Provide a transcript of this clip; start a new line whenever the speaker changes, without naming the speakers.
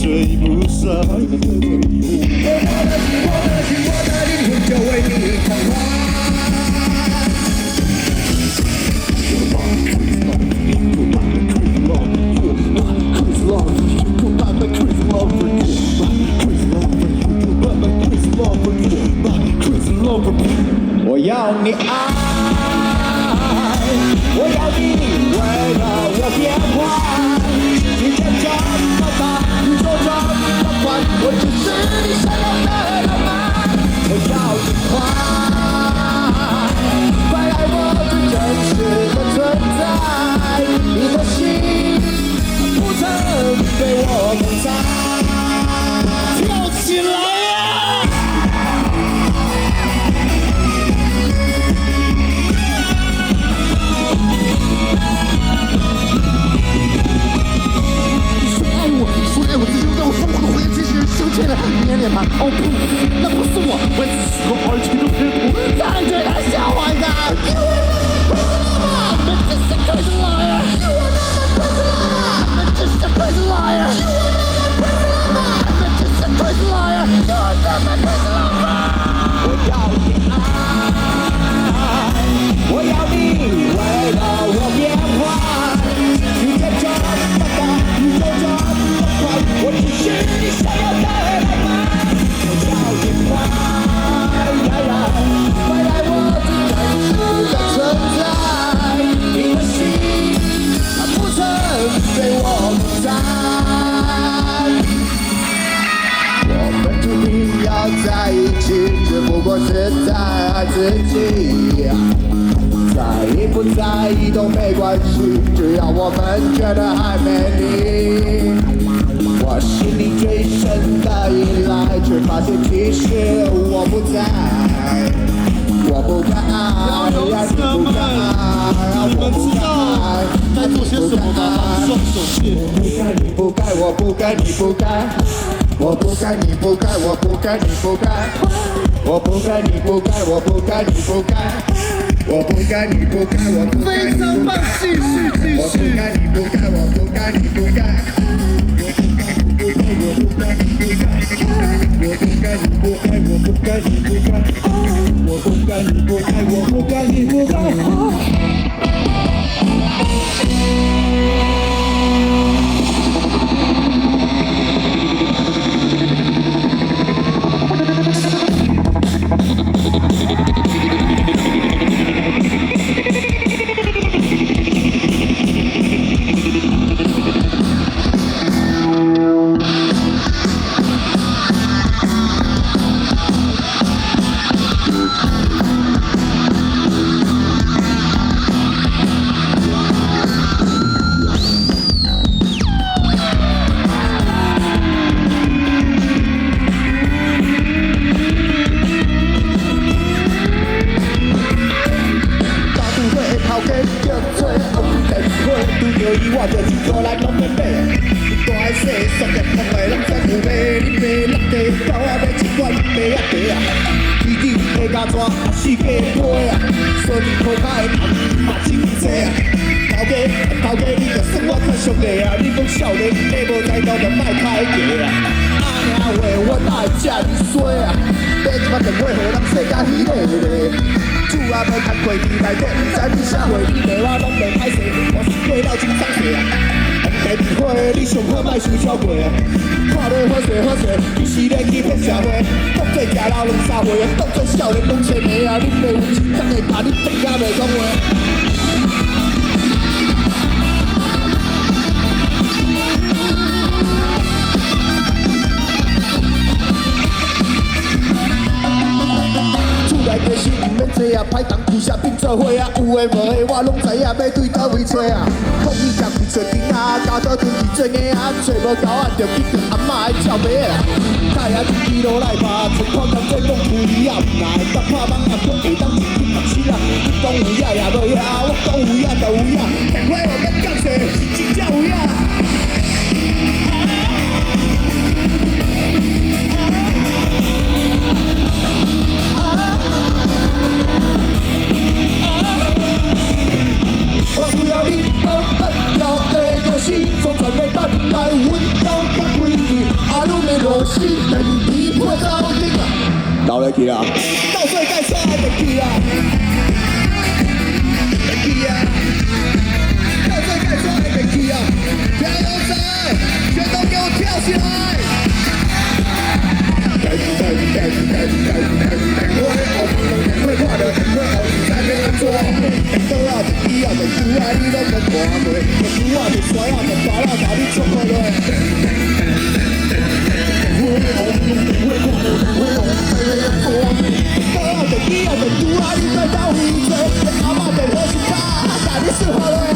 追不上。我的灵魂就为你狂欢。我要你爱，我要你为了我变坏。世界这么大，宇宙这么宽，我只是你想要的浪漫。我要你快，快来我最真实的存在。你的心不曾被我蒙在，跳起来呀！我自由在我生活的回忆机器人生气了，你脸盘哦不，那不是我，我只是个二级的骗徒，让人觉得笑话的。I'm just a crazy liar. I'm just a crazy liar. I'm just a crazy liar. You're my crazy liar. 我要你爱，我要你为了我变坏，世界这么大，宇宙这么宽，我只是你想要的浪漫。我要你快，快来我最真实的存在。你的心，它不曾被我蒙在。我们注定要在一起，只不过是在爱自己。在意不在意都没关系，只要我们觉得还没你。我心里最深的依赖，却发现其实我不在。我不该爱，你不该爱，我不该在做些什么吗？双手借。你不该，我不该，你不该。我不该，你不该，我不该，你不该。我不该，你不该，我不该，你不该。我不该，你不该，我不该。非常棒，继续继续。我不该，你不该，我不该，你不该。我不该，你不该，我不该，你不该。我不该，你不该，我不该，你不该。我不该，你不该。我着一颗来拢免买，大细塑料风的拢在有卖，你卖落地，到我买一罐卖啊茶啊，天地的家纸世界杯啊，所以靠卡的糖嘛真济啊。头家，你着算我较俗个啊，你讲少年你无才调着莫开价啊。阿娘话我哪会遮尔衰啊？买一把电话互人说甲稀咧咧。厝也无看过伫内底，毋知你啥货，你骂我拢袂歹势，我是过了真爽势啊！红地火的你上好莫想超过啊！看到好势，你是咧欺骗社会，当作食老两三岁，当作少年讲青梅啊！你袂有钱，当会打你病也袂讲话。是毋免找啊，歹当其实变做伙啊，有诶无诶我拢知影，要对倒位找啊。讲伊家己做囡仔，家倒转去做婴仔，找无够啊，着去着阿嬷的照片啊。太阳天气落来吧，情况当作讲有理啊，毋来当拍网啊，讲会当自己白痴啊。你讲有影也无影，我讲有影就有影，电话我免讲说，真正有影。我需要你，要的就是从全面等待，阮都不归去。我心等你破到顶啊！到了去啊！到最该出来的去啊！去啊！到最该出来的去啊！加油仔，全都给我跳起来！等，会看到会后才要安怎？倒啊，就伊啊，就拄啊，你拢无看过，就拄啊，就甩啊，就拔啊，把你冲落来。倒啊，就伊啊，就拄啊，你在倒位坐，阿妈在好心卡，带你说好落啊。